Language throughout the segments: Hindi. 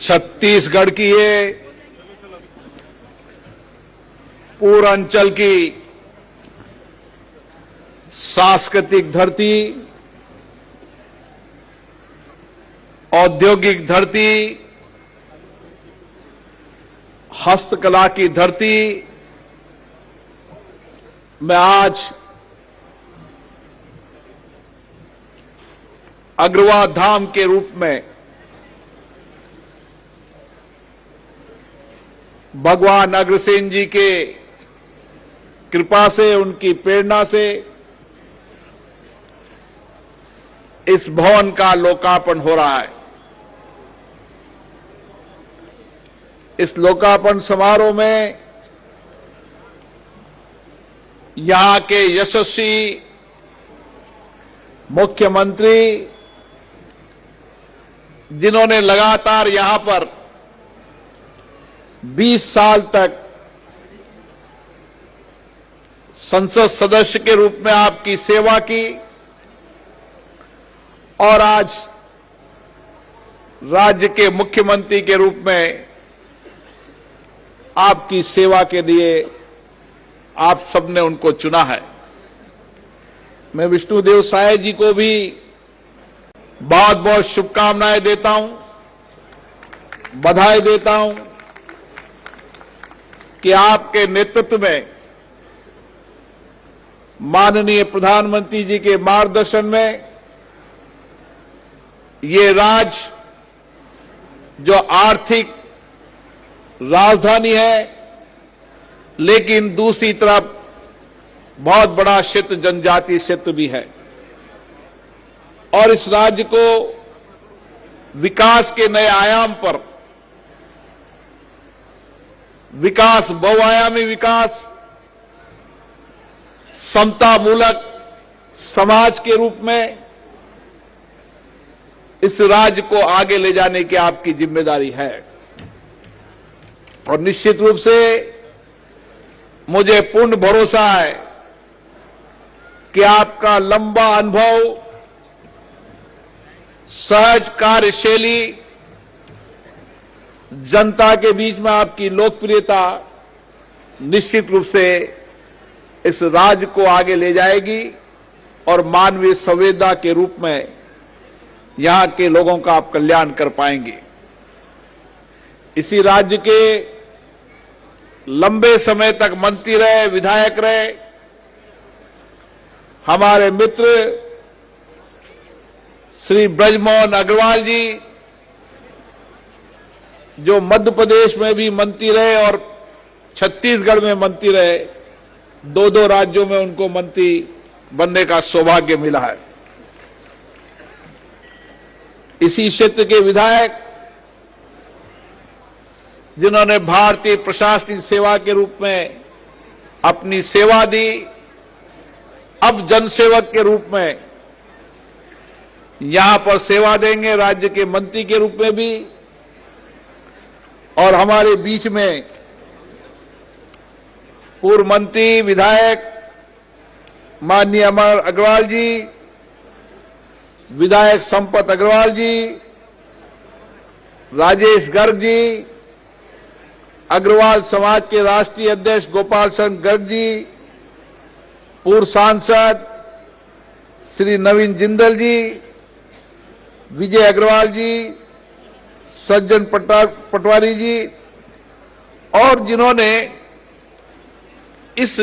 छत्तीसगढ़ की ये पूर्वांचल की सांस्कृतिक धरती, औद्योगिक धरती, हस्तकला की धरती में आज अग्रवाल धाम के रूप में भगवान अग्रसेन जी के कृपा से, उनकी प्रेरणा से इस भवन का लोकार्पण हो रहा है। इस लोकार्पण समारोह में यहां के यशस्वी मुख्यमंत्री, जिन्होंने लगातार यहां पर 20 साल तक संसद सदस्य के रूप में आपकी सेवा की और आज राज्य के मुख्यमंत्री के रूप में आपकी सेवा के लिए आप सबने उनको चुना है। मैं विष्णुदेव साय जी को भी बहुत बहुत शुभकामनाएं देता हूं, बधाई देता हूं कि आपके नेतृत्व में, माननीय प्रधानमंत्री जी के मार्गदर्शन में ये राज्य जो आर्थिक राजधानी है, लेकिन दूसरी तरफ बहुत बड़ा क्षेत्र जनजातीय क्षेत्र भी है, और इस राज्य को विकास के नए आयाम पर, विकास, बहुआयामी विकास, समतामूलक समाज के रूप में इस राज्य को आगे ले जाने की आपकी जिम्मेदारी है। और निश्चित रूप से मुझे पूर्ण भरोसा है कि आपका लंबा अनुभव, सहज कार्यशैली, जनता के बीच में आपकी लोकप्रियता निश्चित रूप से इस राज्य को आगे ले जाएगी और मानवीय संवेदना के रूप में यहां के लोगों का आप कल्याण कर पाएंगे। इसी राज्य के लंबे समय तक मंत्री रहे, विधायक रहे हमारे मित्र श्री ब्रजमोहन अग्रवाल जी, जो मध्य प्रदेश में भी मंत्री रहे और छत्तीसगढ़ में मंत्री रहे, दो राज्यों में उनको मंत्री बनने का सौभाग्य मिला है। इसी क्षेत्र के विधायक, जिन्होंने भारतीय प्रशासनिक सेवा के रूप में अपनी सेवा दी, अब जनसेवक के रूप में यहां पर सेवा देंगे, राज्य के मंत्री के रूप में भी। और हमारे बीच में पूर्व मंत्री, विधायक माननीय अमर अग्रवाल जी, विधायक संपत अग्रवाल जी, राजेश गर्ग जी, अग्रवाल समाज के राष्ट्रीय अध्यक्ष गोपाल चंद गर्ग जी, पूर्व सांसद श्री नवीन जिंदल जी, विजय अग्रवाल जी, सज्जन पटवारी जी, और जिन्होंने इस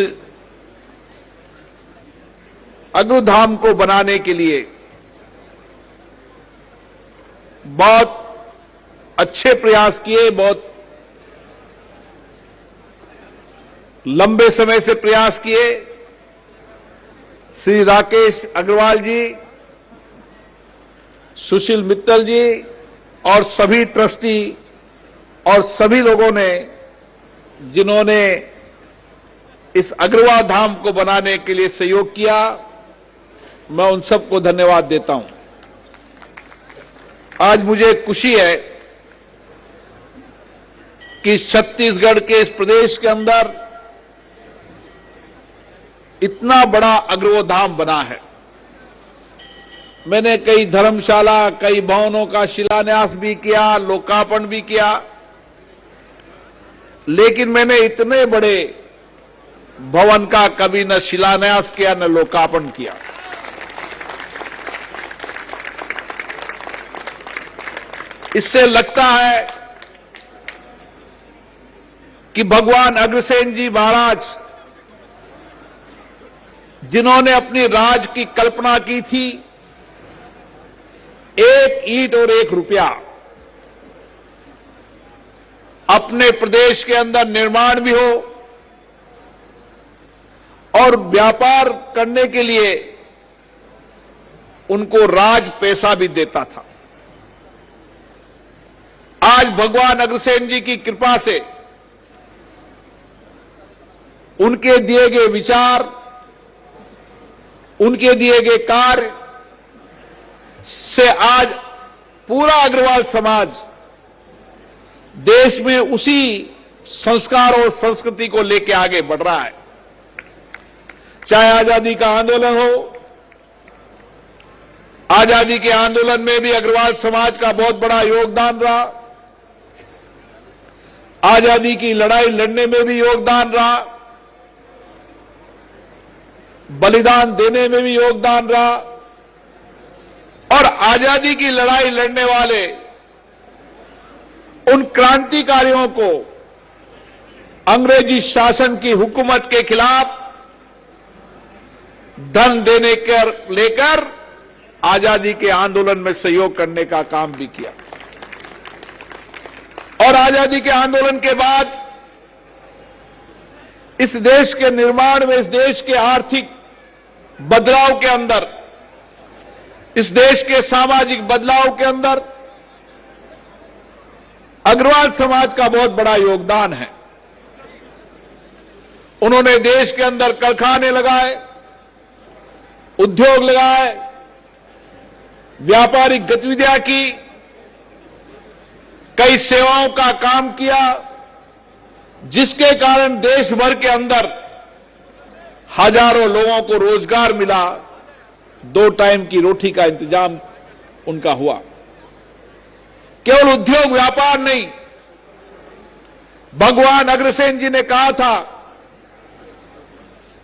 अग्रधाम को बनाने के लिए बहुत अच्छे प्रयास किए, बहुत लंबे समय से प्रयास किए। श्री राकेश अग्रवाल जी, सुशील मित्तल जी और सभी ट्रस्टी और सभी लोगों ने, जिन्होंने इस अग्रवाल धाम को बनाने के लिए सहयोग किया, मैं उन सबको धन्यवाद देता हूं। आज मुझे खुशी है कि छत्तीसगढ़ के इस प्रदेश के अंदर इतना बड़ा अग्रवाल धाम बना है। मैंने कई धर्मशाला, कई भवनों का शिलान्यास भी किया, लोकार्पण भी किया, लेकिन मैंने इतने बड़े भवन का कभी न शिलान्यास किया न लोकार्पण किया। इससे लगता है कि भगवान अग्रसेन जी महाराज, जिन्होंने अपनी राज की कल्पना की थी, एक ईंट और एक रुपया, अपने प्रदेश के अंदर निर्माण भी हो और व्यापार करने के लिए उनको राज पैसा भी देता था। आज भगवान अग्रसेन जी की कृपा से उनके दिए गए विचार, उनके दिए गए कार्य से आज पूरा अग्रवाल समाज देश में उसी संस्कार और संस्कृति को लेकर आगे बढ़ रहा है। चाहे आजादी का आंदोलन हो, आजादी के आंदोलन में भी अग्रवाल समाज का बहुत बड़ा योगदान रहा, आजादी की लड़ाई लड़ने में भी योगदान रहा, बलिदान देने में भी योगदान रहा, और आजादी की लड़ाई लड़ने वाले उन क्रांतिकारियों को अंग्रेजी शासन की हुकूमत के खिलाफ धन देने कर लेकर आजादी के आंदोलन में सहयोग करने का काम भी किया। और आजादी के आंदोलन के बाद इस देश के निर्माण में, इस देश के आर्थिक बदलाव के अंदर, इस देश के सामाजिक बदलाव के अंदर अग्रवाल समाज का बहुत बड़ा योगदान है। उन्होंने देश के अंदर कारखाने लगाए, उद्योग लगाए, व्यापारिक गतिविधियां की, कई सेवाओं का काम किया, जिसके कारण देश भर के अंदर हजारों लोगों को रोजगार मिला, 2 टाइम की रोटी का इंतजाम उनका हुआ। केवल उद्योग व्यापार नहीं, भगवान अग्रसेन जी ने कहा था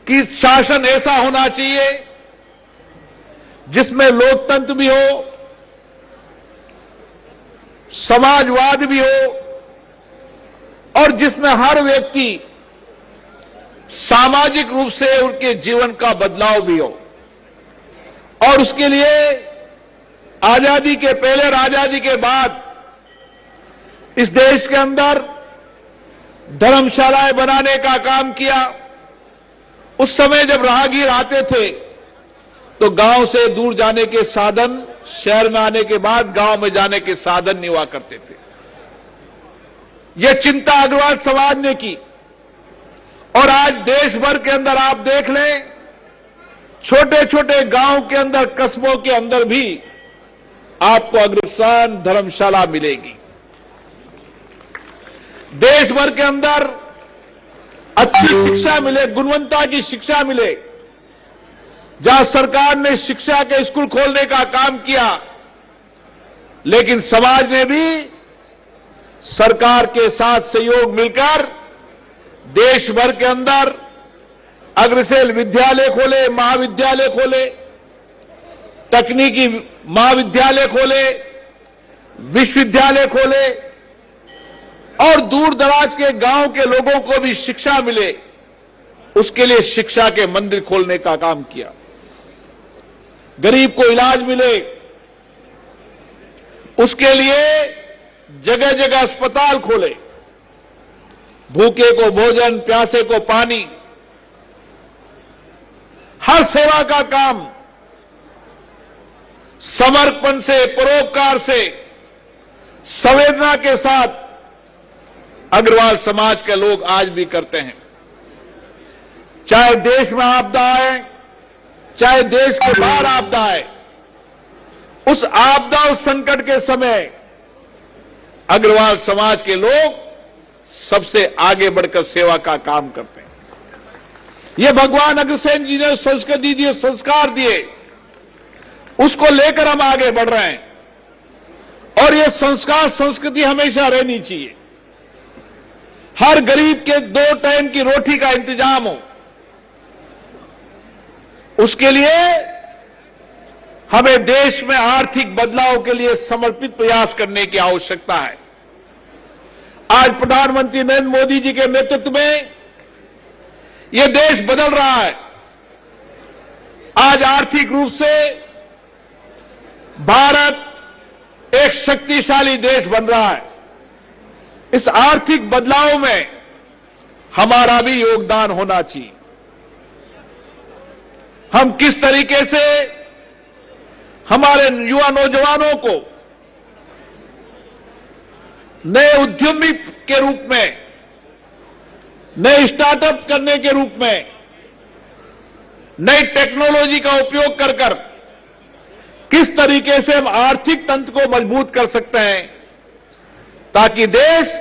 कि शासन ऐसा होना चाहिए जिसमें लोकतंत्र भी हो, समाजवाद भी हो, और जिसमें हर व्यक्ति सामाजिक रूप से उनके जीवन का बदलाव भी हो। और उसके लिए आजादी के पहले और आजादी के बाद इस देश के अंदर धर्मशालाएं बनाने का काम किया। उस समय जब राहगीर आते थे तो गांव से दूर जाने के साधन, शहर में आने के बाद गांव में जाने के साधन नहीं हुआ करते थे। यह चिंता अग्रवाल समाज ने की, और आज देश भर के अंदर आप देख लें, छोटे छोटे गांव के अंदर, कस्बों के अंदर भी आपको अग्रसेन धर्मशाला मिलेगी। देश भर के अंदर अच्छी शिक्षा मिले, गुणवत्ता की शिक्षा मिले। जहां सरकार ने शिक्षा के स्कूल खोलने का काम किया, लेकिन समाज ने भी सरकार के साथ सहयोग मिलकर देश भर के अंदर अग्रसेन विद्यालय खोले, महाविद्यालय खोले, तकनीकी महाविद्यालय खोले, विश्वविद्यालय खोले, और दूर दराज के गांव के लोगों को भी शिक्षा मिले, उसके लिए शिक्षा के मंदिर खोलने का काम किया। गरीब को इलाज मिले, उसके लिए जगह जगह अस्पताल खोले, भूखे को भोजन, प्यासे को पानी, हर सेवा का काम समर्पण से, परोपकार से, संवेदना के साथ अग्रवाल समाज के लोग आज भी करते हैं। चाहे देश में आपदा आए, चाहे देश के बाहर आपदा आए, उस आपदा और संकट के समय अग्रवाल समाज के लोग सबसे आगे बढ़कर सेवा का काम करते हैं। ये भगवान अग्रसेन जी ने संस्कृति दी, संस्कार दिए, उसको लेकर हम आगे बढ़ रहे हैं। और ये संस्कार संस्कृति हमेशा रहनी चाहिए। हर गरीब के 2 टाइम की रोटी का इंतजाम हो, उसके लिए हमें देश में आर्थिक बदलाव के लिए समर्पित प्रयास करने की आवश्यकता है। आज प्रधानमंत्री नरेंद्र मोदी जी के नेतृत्व में यह देश बदल रहा है। आज आर्थिक रूप से भारत एक शक्तिशाली देश बन रहा है। इस आर्थिक बदलाव में हमारा भी योगदान होना चाहिए। हम किस तरीके से हमारे युवा नौजवानों को नए उद्यमी के रूप में, नए स्टार्टअप करने के रूप में, नई टेक्नोलॉजी का उपयोग कर कर किस तरीके से हम आर्थिक तंत्र को मजबूत कर सकते हैं, ताकि देश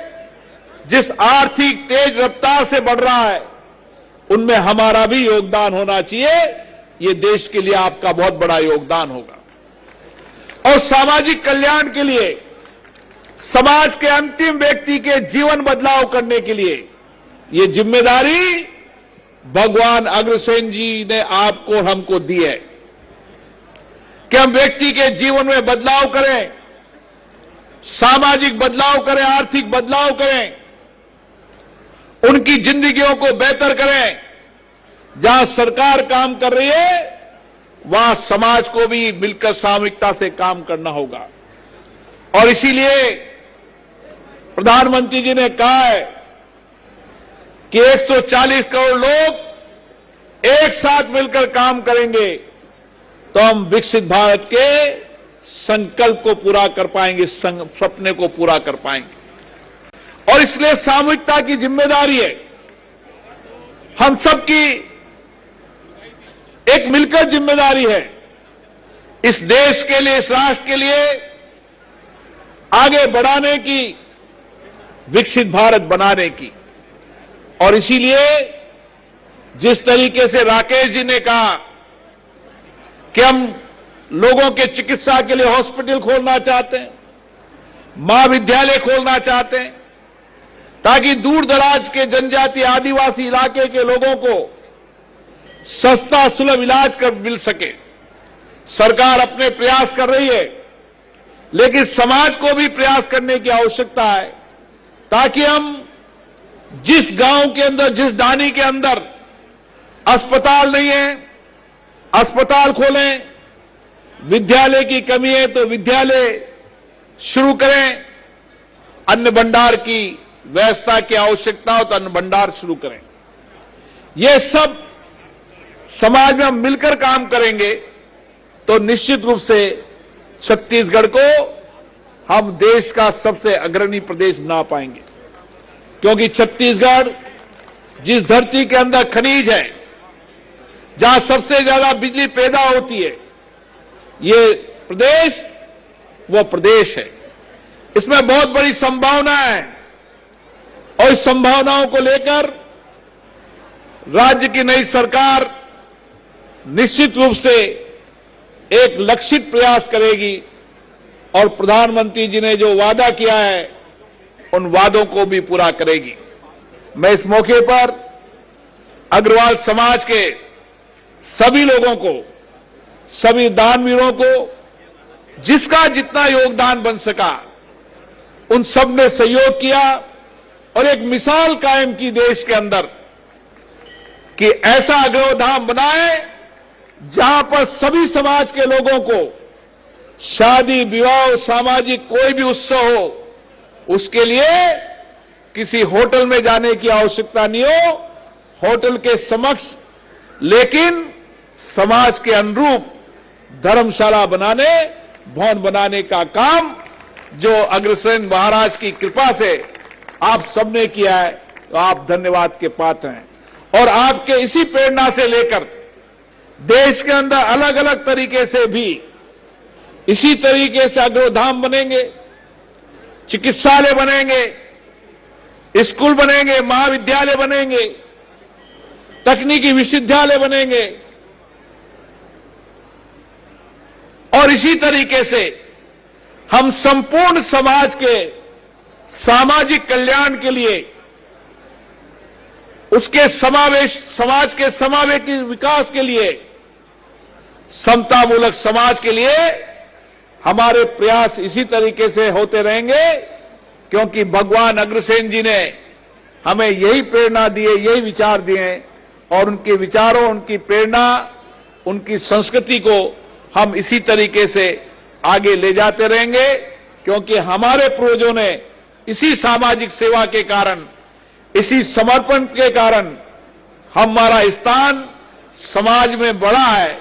जिस आर्थिक तेज रफ्तार से बढ़ रहा है उनमें हमारा भी योगदान होना चाहिए। ये देश के लिए आपका बहुत बड़ा योगदान होगा। और सामाजिक कल्याण के लिए, समाज के अंतिम व्यक्ति के जीवन बदलाव करने के लिए ये जिम्मेदारी भगवान अग्रसेन जी ने आपको और हमको दी है कि हम व्यक्ति के जीवन में बदलाव करें, सामाजिक बदलाव करें, आर्थिक बदलाव करें, उनकी जिंदगियों को बेहतर करें। जहां सरकार काम कर रही है वहां समाज को भी मिलकर सामूहिकता से काम करना होगा। और इसीलिए प्रधानमंत्री जी ने कहा है कि 140 करोड़ लोग एक साथ मिलकर काम करेंगे तो हम विकसित भारत के संकल्प को पूरा कर पाएंगे, सपने को पूरा कर पाएंगे। और इसलिए सामूहिकता की जिम्मेदारी है, हम सबकी एक मिलकर जिम्मेदारी है इस देश के लिए, इस राष्ट्र के लिए आगे बढ़ाने की, विकसित भारत बनाने की। और इसीलिए जिस तरीके से राकेश जी ने कहा कि हम लोगों के चिकित्सा के लिए हॉस्पिटल खोलना चाहते हैं, महाविद्यालय खोलना चाहते हैं, ताकि दूर दराज के जनजातीय आदिवासी इलाके के लोगों को सस्ता सुलभ इलाज कर मिल सके। सरकार अपने प्रयास कर रही है, लेकिन समाज को भी प्रयास करने की आवश्यकता है, ताकि हम जिस गांव के अंदर, जिस डानी के अंदर अस्पताल नहीं है, अस्पताल खोलें, विद्यालय की कमी है तो विद्यालय शुरू करें, अन्न भंडार की व्यवस्था की आवश्यकता हो तो अन्न भंडार शुरू करें। ये सब समाज में हम मिलकर काम करेंगे तो निश्चित रूप से छत्तीसगढ़ को हम देश का सबसे अग्रणी प्रदेश बना पाएंगे। क्योंकि छत्तीसगढ़ जिस धरती के अंदर खनिज है, जहां सबसे ज्यादा बिजली पैदा होती है, ये प्रदेश वो प्रदेश है। इसमें बहुत बड़ी संभावना है और इस संभावनाओं को लेकर राज्य की नई सरकार निश्चित रूप से एक लक्षित प्रयास करेगी और प्रधानमंत्री जी ने जो वादा किया है उन वादों को भी पूरा करेगी। मैं इस मौके पर अग्रवाल समाज के सभी लोगों को, सभी दानवीरों को, जिसका जितना योगदान बन सका उन सब ने सहयोग किया और एक मिसाल कायम की देश के अंदर कि ऐसा अग्रधाम बनाए जहां पर सभी समाज के लोगों को शादी विवाह, सामाजिक कोई भी उत्सव हो, उसके लिए किसी होटल में जाने की आवश्यकता नहीं हो, होटल के समक्ष, लेकिन समाज के अनुरूप धर्मशाला बनाने, भवन बनाने का काम जो अग्रसेन महाराज की कृपा से आप सबने किया है, तो आप धन्यवाद के पात्र हैं। और आपके इसी प्रेरणा से लेकर देश के अंदर अलग अलग तरीके से भी इसी तरीके से अग्रधाम बनेंगे, चिकित्सालय बनेंगे, स्कूल बनेंगे, महाविद्यालय बनेंगे, तकनीकी विश्वविद्यालय बनेंगे और इसी तरीके से हम संपूर्ण समाज के सामाजिक कल्याण के लिए, उसके समाज के समावेशी विकास के लिए, समतामूलक समाज के लिए हमारे प्रयास इसी तरीके से होते रहेंगे, क्योंकि भगवान अग्रसेन जी ने हमें यही प्रेरणा दी है, यही विचार दिए हैं, और उनके विचारों, उनकी प्रेरणा, उनकी संस्कृति को हम इसी तरीके से आगे ले जाते रहेंगे, क्योंकि हमारे पूर्वजों ने इसी सामाजिक सेवा के कारण, इसी समर्पण के कारण हमारा स्थान समाज में बढ़ा है।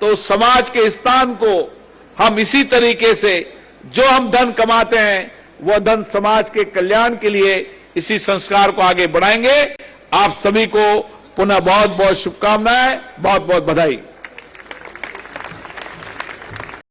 तो समाज के स्थान को हम इसी तरीके से जो हम धन कमाते हैं वह धन समाज के कल्याण के लिए इसी संस्कार को आगे बढ़ाएंगे। आप सभी को पुनः बहुत बहुत शुभकामनाएं, बहुत बहुत बधाई।